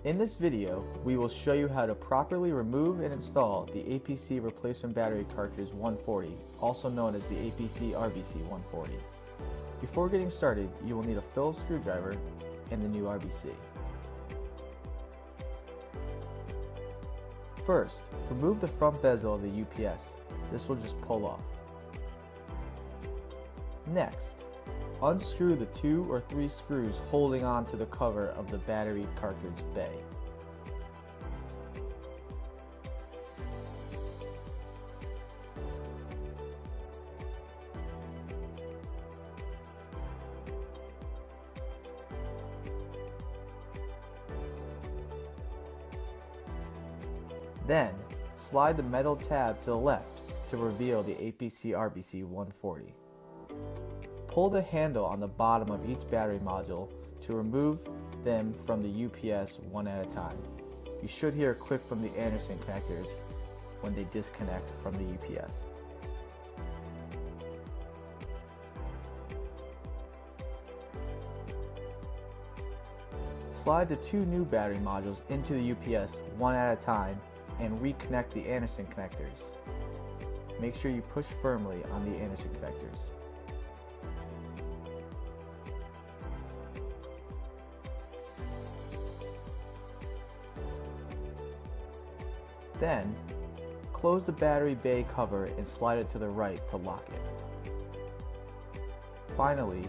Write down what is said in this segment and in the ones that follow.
In this video, we will show you how to properly remove and install the APC replacement battery cartridge 140, also known as the APC RBC 140. Before getting started, you will need a Phillips screwdriver and the new RBC. First, remove the front bezel of the UPS. This will just pull off. Next, unscrew the 2 or 3 screws holding on to the cover of the battery cartridge bay. Then, slide the metal tab to the left to reveal the APC RBC 140. Pull the handle on the bottom of each battery module to remove them from the UPS one at a time. You should hear a click from the Anderson connectors when they disconnect from the UPS. Slide the 2 new battery modules into the UPS one at a time and reconnect the Anderson connectors. Make sure you push firmly on the Anderson connectors. Then, close the battery bay cover and slide it to the right to lock it. Finally,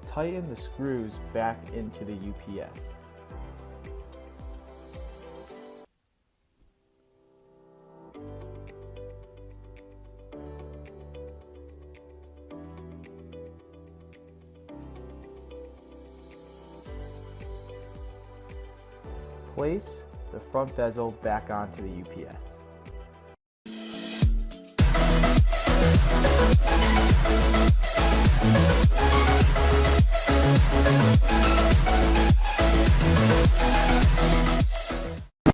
tighten the screws back into the UPS. Place the front bezel back onto the UPS.